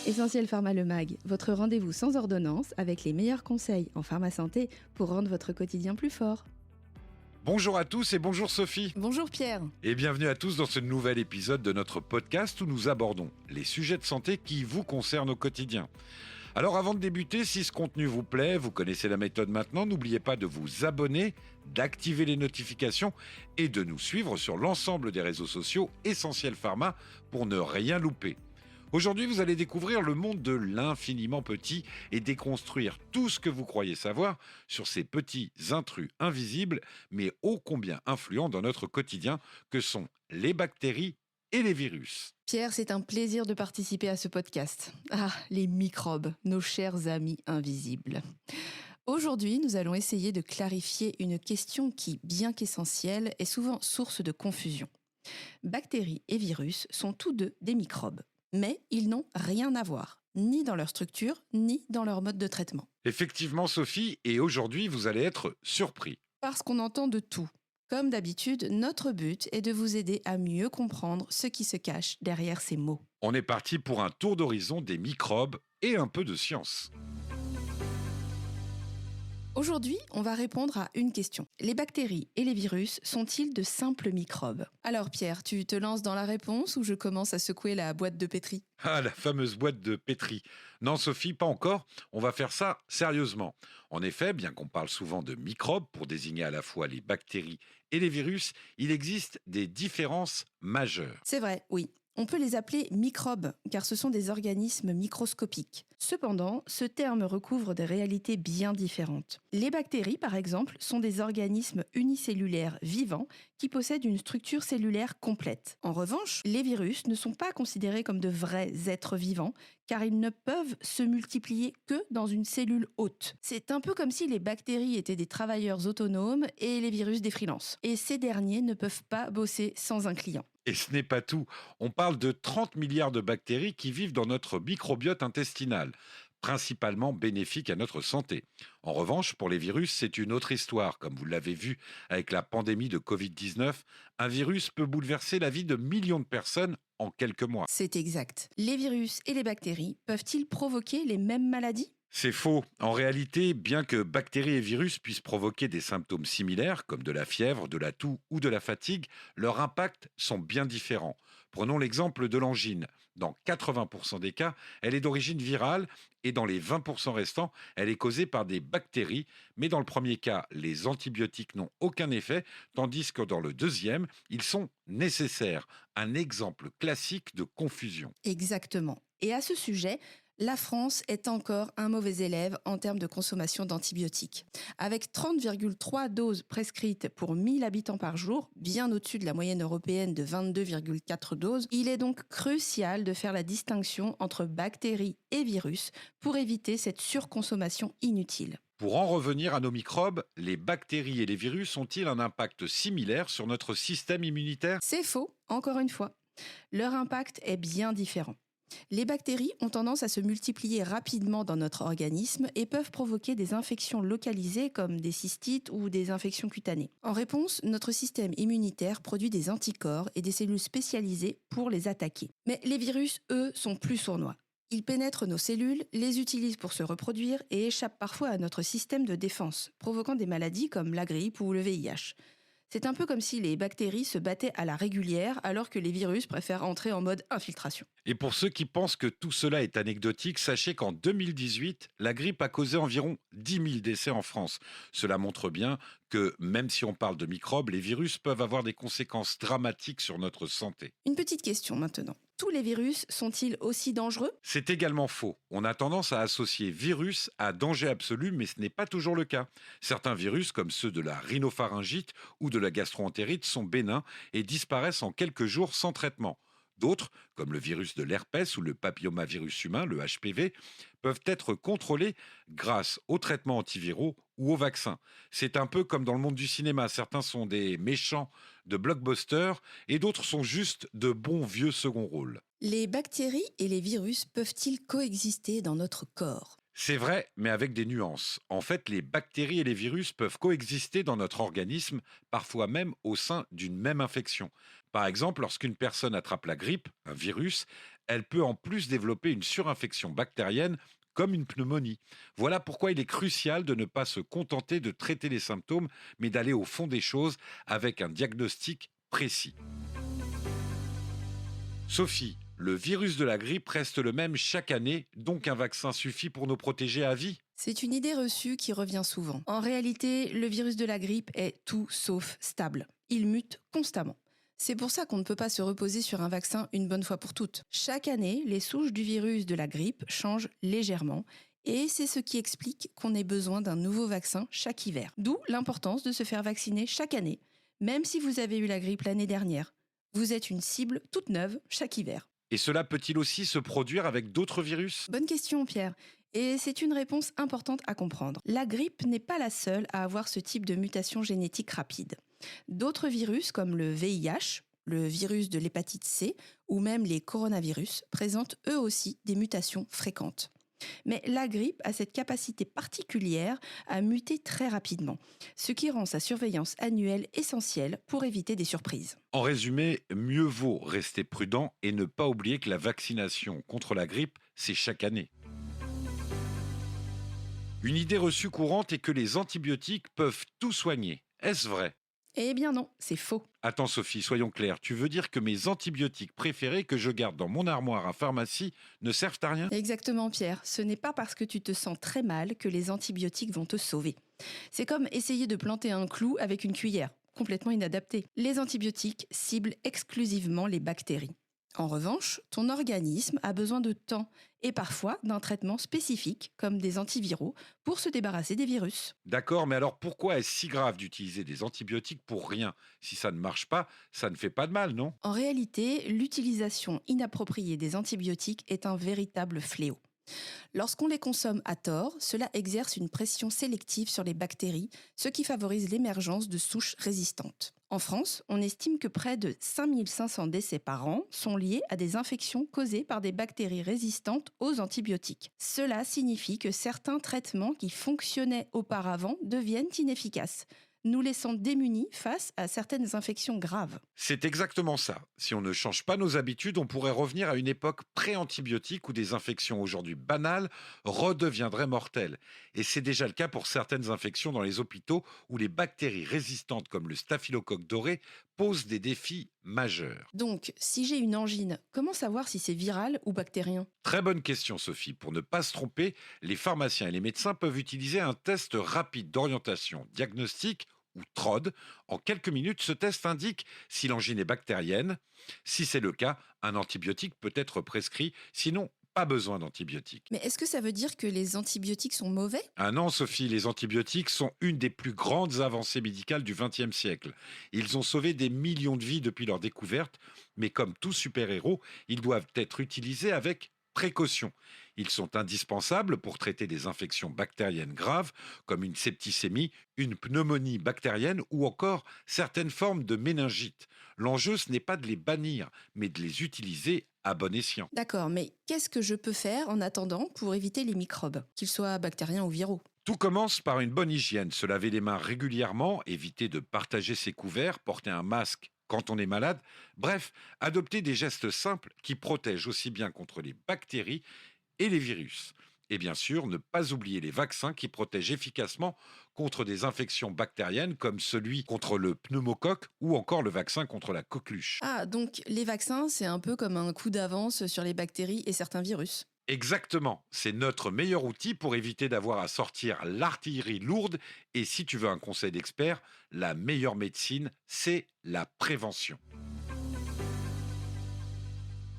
Essentiel Pharma Le Mag, votre rendez-vous sans ordonnance avec les meilleurs conseils en pharma santé pour rendre votre quotidien plus fort. Bonjour à tous et bonjour Sophie. Bonjour Pierre. Et bienvenue à tous dans ce nouvel épisode de notre podcast où nous abordons les sujets de santé qui vous concernent au quotidien. Alors avant de débuter, si ce contenu vous plaît, vous connaissez la méthode maintenant, n'oubliez pas de vous abonner, d'activer les notifications et de nous suivre sur l'ensemble des réseaux sociaux Essentiel Pharma pour ne rien louper. Aujourd'hui, vous allez découvrir le monde de l'infiniment petit et déconstruire tout ce que vous croyez savoir sur ces petits intrus invisibles, mais ô combien influents dans notre quotidien, que sont les bactéries et les virus. Pierre, c'est un plaisir de participer à ce podcast. Ah, les microbes, nos chers amis invisibles. Aujourd'hui, nous allons essayer de clarifier une question qui, bien qu'essentielle, est souvent source de confusion. Bactéries et virus sont tous deux des microbes. Mais ils n'ont rien à voir, ni dans leur structure, ni dans leur mode de traitement. Effectivement, Sophie, et aujourd'hui, vous allez être surpris. Parce qu'on entend de tout. Comme d'habitude, notre but est de vous aider à mieux comprendre ce qui se cache derrière ces mots. On est parti pour un tour d'horizon des microbes et un peu de science. Aujourd'hui, on va répondre à une question. Les bactéries et les virus sont-ils de simples microbes ? Alors Pierre, tu te lances dans la réponse ou je commence à secouer la boîte de pétri ? Ah, la fameuse boîte de pétri. Non, Sophie, pas encore. On va faire ça sérieusement. En effet, bien qu'on parle souvent de microbes pour désigner à la fois les bactéries et les virus, il existe des différences majeures. C'est vrai, oui. On peut les appeler microbes, car ce sont des organismes microscopiques. Cependant, ce terme recouvre des réalités bien différentes. Les bactéries, par exemple, sont des organismes unicellulaires vivants qui possèdent une structure cellulaire complète. En revanche, les virus ne sont pas considérés comme de vrais êtres vivants, car ils ne peuvent se multiplier que dans une cellule hôte. C'est un peu comme si les bactéries étaient des travailleurs autonomes et les virus des freelances. Et ces derniers ne peuvent pas bosser sans un client. Et ce n'est pas tout. On parle de 30 milliards de bactéries qui vivent dans notre microbiote intestinal, principalement bénéfiques à notre santé. En revanche, pour les virus, c'est une autre histoire. Comme vous l'avez vu avec la pandémie de Covid-19, un virus peut bouleverser la vie de millions de personnes en quelques mois. C'est exact. Les virus et les bactéries peuvent-ils provoquer les mêmes maladies ? C'est faux. En réalité, bien que bactéries et virus puissent provoquer des symptômes similaires, comme de la fièvre, de la toux ou de la fatigue, leurs impacts sont bien différents. Prenons l'exemple de l'angine. Dans 80% des cas, elle est d'origine virale et dans les 20% restants, elle est causée par des bactéries. Mais dans le premier cas, les antibiotiques n'ont aucun effet, tandis que dans le deuxième, ils sont nécessaires. Un exemple classique de confusion. Exactement. Et à ce sujet, la France est encore un mauvais élève en termes de consommation d'antibiotiques. Avec 30,3 doses prescrites pour 1000 habitants par jour, bien au-dessus de la moyenne européenne de 22,4 doses, il est donc crucial de faire la distinction entre bactéries et virus pour éviter cette surconsommation inutile. Pour en revenir à nos microbes, les bactéries et les virus ont-ils un impact similaire sur notre système immunitaire ? C'est faux, encore une fois. Leur impact est bien différent. Les bactéries ont tendance à se multiplier rapidement dans notre organisme et peuvent provoquer des infections localisées comme des cystites ou des infections cutanées. En réponse, notre système immunitaire produit des anticorps et des cellules spécialisées pour les attaquer. Mais les virus, eux, sont plus sournois. Ils pénètrent nos cellules, les utilisent pour se reproduire et échappent parfois à notre système de défense, provoquant des maladies comme la grippe ou le VIH. C'est un peu comme si les bactéries se battaient à la régulière alors que les virus préfèrent entrer en mode infiltration. Et pour ceux qui pensent que tout cela est anecdotique, sachez qu'en 2018, la grippe a causé environ 10 000 décès en France. Cela montre bien que même si on parle de microbes, les virus peuvent avoir des conséquences dramatiques sur notre santé. Une petite question maintenant. Tous les virus sont-ils aussi dangereux ? C'est également faux. On a tendance à associer virus à danger absolu, mais ce n'est pas toujours le cas. Certains virus, comme ceux de la rhinopharyngite ou de la gastro-entérite, sont bénins et disparaissent en quelques jours sans traitement. D'autres, comme le virus de l'herpès ou le papillomavirus humain, le HPV, peuvent être contrôlés grâce aux traitements antiviraux ou aux vaccins. C'est un peu comme dans le monde du cinéma. Certains sont des méchants de blockbuster et d'autres sont juste de bons vieux second rôles. Les bactéries et les virus peuvent-ils coexister dans notre corps ? C'est vrai, mais avec des nuances. En fait, les bactéries et les virus peuvent coexister dans notre organisme, parfois même au sein d'une même infection. Par exemple, lorsqu'une personne attrape la grippe, un virus, Elle peut en plus développer une surinfection bactérienne comme une pneumonie. Voilà pourquoi il est crucial de ne pas se contenter de traiter les symptômes, mais d'aller au fond des choses avec un diagnostic précis. Sophie, le virus de la grippe reste le même chaque année, donc un vaccin suffit pour nous protéger à vie. C'est une idée reçue qui revient souvent. En réalité, le virus de la grippe est tout sauf stable. Il mute constamment. C'est pour ça qu'on ne peut pas se reposer sur un vaccin une bonne fois pour toutes. Chaque année, les souches du virus de la grippe changent légèrement et c'est ce qui explique qu'on ait besoin d'un nouveau vaccin chaque hiver. D'où l'importance de se faire vacciner chaque année, même si vous avez eu la grippe l'année dernière. Vous êtes une cible toute neuve chaque hiver. Et cela peut-il aussi se produire avec d'autres virus? Bonne question, Pierre. Et c'est une réponse importante à comprendre. La grippe n'est pas la seule à avoir ce type de mutation génétique rapide. D'autres virus, comme le VIH, le virus de l'hépatite C, ou même les coronavirus, présentent eux aussi des mutations fréquentes. Mais la grippe a cette capacité particulière à muter très rapidement, ce qui rend sa surveillance annuelle essentielle pour éviter des surprises. En résumé, mieux vaut rester prudent et ne pas oublier que la vaccination contre la grippe, c'est chaque année. Une idée reçue courante est que les antibiotiques peuvent tout soigner. Est-ce vrai? Eh bien non, c'est faux. Attends Sophie, soyons clairs, tu veux dire que mes antibiotiques préférés que je garde dans mon armoire à pharmacie ne servent à rien? Exactement, Pierre. Ce n'est pas parce que tu te sens très mal que les antibiotiques vont te sauver. C'est comme essayer de planter un clou avec une cuillère, complètement inadapté. Les antibiotiques ciblent exclusivement les bactéries. En revanche, ton organisme a besoin de temps et parfois d'un traitement spécifique, comme des antiviraux, pour se débarrasser des virus. D'accord, mais alors pourquoi est-ce si grave d'utiliser des antibiotiques pour rien? Si ça ne marche pas, ça ne fait pas de mal, non? En réalité, l'utilisation inappropriée des antibiotiques est un véritable fléau. Lorsqu'on les consomme à tort, cela exerce une pression sélective sur les bactéries, ce qui favorise l'émergence de souches résistantes. En France, on estime que près de 5500 décès par an sont liés à des infections causées par des bactéries résistantes aux antibiotiques. Cela signifie que certains traitements qui fonctionnaient auparavant deviennent inefficaces, nous laissant démunis face à certaines infections graves. C'est exactement ça. Si on ne change pas nos habitudes, on pourrait revenir à une époque pré-antibiotique où des infections aujourd'hui banales redeviendraient mortelles. Et c'est déjà le cas pour certaines infections dans les hôpitaux où les bactéries résistantes comme le staphylocoque doré posent des défis majeurs. Donc, si j'ai une angine, comment savoir si c'est viral ou bactérien? Très bonne question Sophie. Pour ne pas se tromper, les pharmaciens et les médecins peuvent utiliser un test rapide d'orientation diagnostique ou TROD. En quelques minutes, ce test indique si l'angine est bactérienne. Si c'est le cas, un antibiotique peut être prescrit. Sinon, pas besoin d'antibiotiques. Mais est-ce que ça veut dire que les antibiotiques sont mauvais? Ah non, Sophie, les antibiotiques sont une des plus grandes avancées médicales du XXe siècle. Ils ont sauvé des millions de vies depuis leur découverte, mais comme tout super-héros, ils doivent être utilisés avec précaution. Ils sont indispensables pour traiter des infections bactériennes graves, comme une septicémie, une pneumonie bactérienne ou encore certaines formes de méningite. L'enjeu, ce n'est pas de les bannir, mais de les utiliser à bon escient. D'accord, mais qu'est-ce que je peux faire en attendant pour éviter les microbes, qu'ils soient bactériens ou viraux? Tout commence par une bonne hygiène, se laver les mains régulièrement, éviter de partager ses couverts, porter un masque quand on est malade, bref, adopter des gestes simples qui protègent aussi bien contre les bactéries et les virus. Et bien sûr, ne pas oublier les vaccins qui protègent efficacement contre des infections bactériennes comme celui contre le pneumocoque ou encore le vaccin contre la coqueluche. Ah, donc les vaccins, c'est un peu comme un coup d'avance sur les bactéries et certains virus. Exactement, c'est notre meilleur outil pour éviter d'avoir à sortir l'artillerie lourde. Et si tu veux un conseil d'expert, la meilleure médecine, c'est la prévention.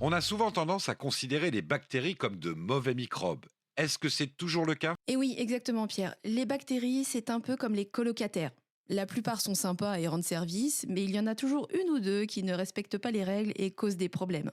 On a souvent tendance à considérer les bactéries comme de mauvais microbes. Est-ce que c'est toujours le cas? Et oui, exactement, Pierre. Les bactéries, c'est un peu comme les colocataires. La plupart sont sympas et rendent service, mais il y en a toujours une ou deux qui ne respectent pas les règles et causent des problèmes.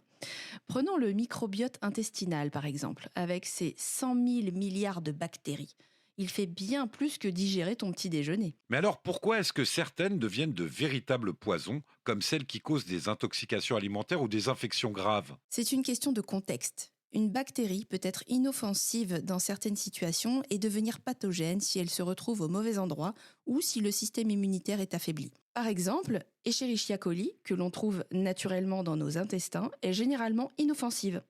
Prenons le microbiote intestinal, par exemple, avec ses 100 000 milliards de bactéries. Il fait bien plus que digérer ton petit déjeuner. Mais alors pourquoi est-ce que certaines deviennent de véritables poisons, comme celles qui causent des intoxications alimentaires ou des infections graves? C'est une question de contexte. Une bactérie peut être inoffensive dans certaines situations et devenir pathogène si elle se retrouve au mauvais endroit ou si le système immunitaire est affaibli. Par exemple, Escherichia coli, que l'on trouve naturellement dans nos intestins, est généralement inoffensive.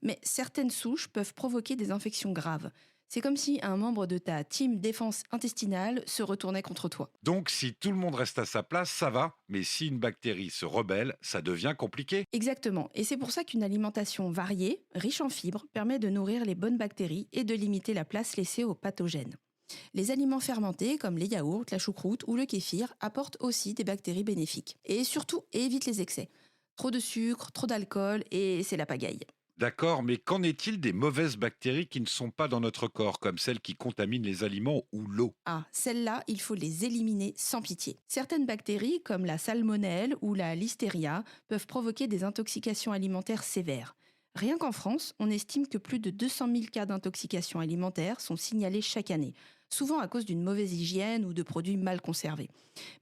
Mais certaines souches peuvent provoquer des infections graves. C'est comme si un membre de ta team défense intestinale se retournait contre toi. Donc si tout le monde reste à sa place, ça va, mais si une bactérie se rebelle, ça devient compliqué. Exactement, et c'est pour ça qu'une alimentation variée, riche en fibres, permet de nourrir les bonnes bactéries et de limiter la place laissée aux pathogènes. Les aliments fermentés comme les yaourts, la choucroute ou le kéfir apportent aussi des bactéries bénéfiques. Et surtout, évite les excès. Trop de sucre, trop d'alcool et c'est la pagaille. D'accord, mais qu'en est-il des mauvaises bactéries qui ne sont pas dans notre corps, comme celles qui contaminent les aliments ou l'eau? Ah, celles-là, il faut les éliminer sans pitié. Certaines bactéries, comme la salmonelle ou la listeria, peuvent provoquer des intoxications alimentaires sévères. Rien qu'en France, on estime que plus de 200 000 cas d'intoxication alimentaire sont signalés chaque année, souvent à cause d'une mauvaise hygiène ou de produits mal conservés.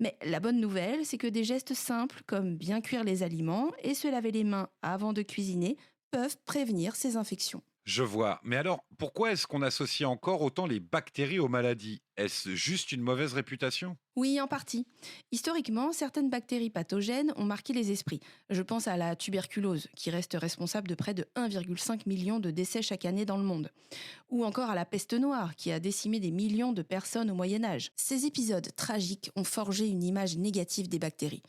Mais la bonne nouvelle, c'est que des gestes simples, comme bien cuire les aliments et se laver les mains avant de cuisiner, peuvent prévenir ces infections. Je vois, mais alors pourquoi est-ce qu'on associe encore autant les bactéries aux maladies? Est-ce juste une mauvaise réputation? Oui, en partie. Historiquement, certaines bactéries pathogènes ont marqué les esprits. Je pense à la tuberculose, qui reste responsable de près de 1,5 million de décès chaque année dans le monde. Ou encore à la peste noire, qui a décimé des millions de personnes au Moyen-Âge. Ces épisodes tragiques ont forgé une image négative des bactéries.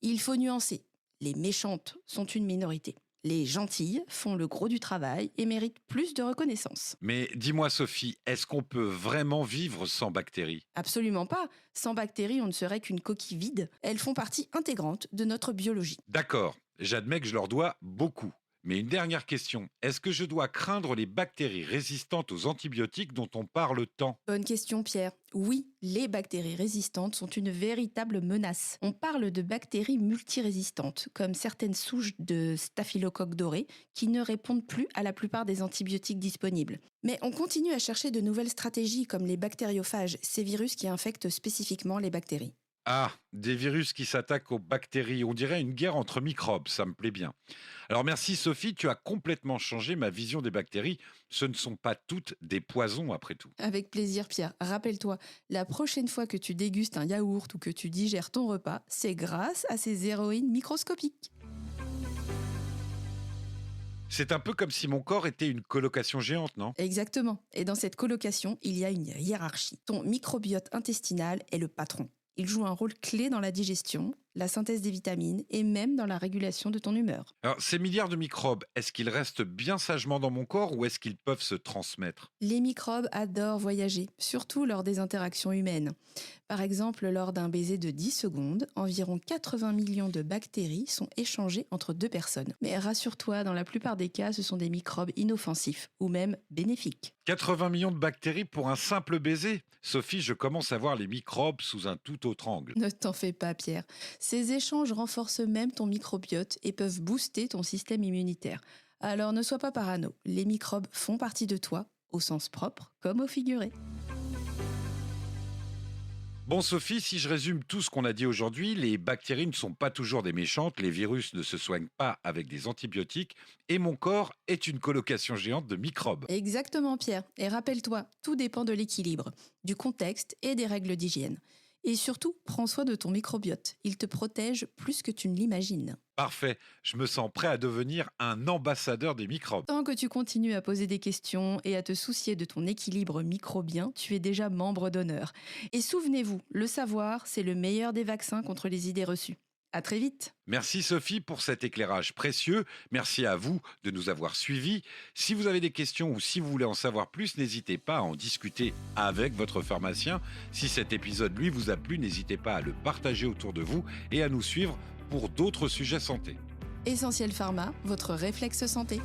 Il faut nuancer. Les méchantes sont une minorité. Les gentilles font le gros du travail et méritent plus de reconnaissance. Mais dis-moi Sophie, est-ce qu'on peut vraiment vivre sans bactéries? Absolument pas. Sans bactéries, on ne serait qu'une coquille vide. Elles font partie intégrante de notre biologie. D'accord, j'admets que je leur dois beaucoup. Mais une dernière question, est-ce que je dois craindre les bactéries résistantes aux antibiotiques dont on parle tant? Bonne question, Pierre. Oui, les bactéries résistantes sont une véritable menace. On parle de bactéries multirésistantes, comme certaines souches de staphylocoque doré, qui ne répondent plus à la plupart des antibiotiques disponibles. Mais on continue à chercher de nouvelles stratégies, comme les bactériophages, ces virus qui infectent spécifiquement les bactéries. Ah, des virus qui s'attaquent aux bactéries, on dirait une guerre entre microbes, ça me plaît bien. Alors merci Sophie, tu as complètement changé ma vision des bactéries. Ce ne sont pas toutes des poisons après tout. Avec plaisir, Pierre. Rappelle-toi, la prochaine fois que tu dégustes un yaourt ou que tu digères ton repas, c'est grâce à ces héroïnes microscopiques. C'est un peu comme si mon corps était une colocation géante, non? Exactement. Et dans cette colocation, il y a une hiérarchie. Ton microbiote intestinal est le patron. Il joue un rôle clé dans la digestion, la synthèse des vitamines et même dans la régulation de ton humeur. Alors ces milliards de microbes, est-ce qu'ils restent bien sagement dans mon corps ou est-ce qu'ils peuvent se transmettre? Les microbes adorent voyager, surtout lors des interactions humaines. Par exemple, lors d'un baiser de 10 secondes, environ 80 millions de bactéries sont échangées entre deux personnes. Mais rassure-toi, dans la plupart des cas, ce sont des microbes inoffensifs ou même bénéfiques. 80 millions de bactéries pour un simple baiser? Sophie, je commence à voir les microbes sous un tout autre angle. Ne t'en fais pas, Pierre. Ces échanges renforcent même ton microbiote et peuvent booster ton système immunitaire. Alors ne sois pas parano, les microbes font partie de toi, au sens propre comme au figuré. Bon Sophie, si je résume tout ce qu'on a dit aujourd'hui, les bactéries ne sont pas toujours des méchantes, les virus ne se soignent pas avec des antibiotiques et mon corps est une colocation géante de microbes. Exactement, Pierre. Et rappelle-toi, tout dépend de l'équilibre, du contexte et des règles d'hygiène. Et surtout, prends soin de ton microbiote. Il te protège plus que tu ne l'imagines. Parfait, je me sens prêt à devenir un ambassadeur des microbes. Tant que tu continues à poser des questions et à te soucier de ton équilibre microbien, tu es déjà membre d'honneur. Et souvenez-vous, le savoir, c'est le meilleur des vaccins contre les idées reçues. À très vite. Merci Sophie pour cet éclairage précieux. Merci à vous de nous avoir suivis. Si vous avez des questions ou si vous voulez en savoir plus, n'hésitez pas à en discuter avec votre pharmacien. Si cet épisode lui vous a plu, n'hésitez pas à le partager autour de vous et à nous suivre pour d'autres sujets santé. Essentiel Pharma, votre réflexe santé.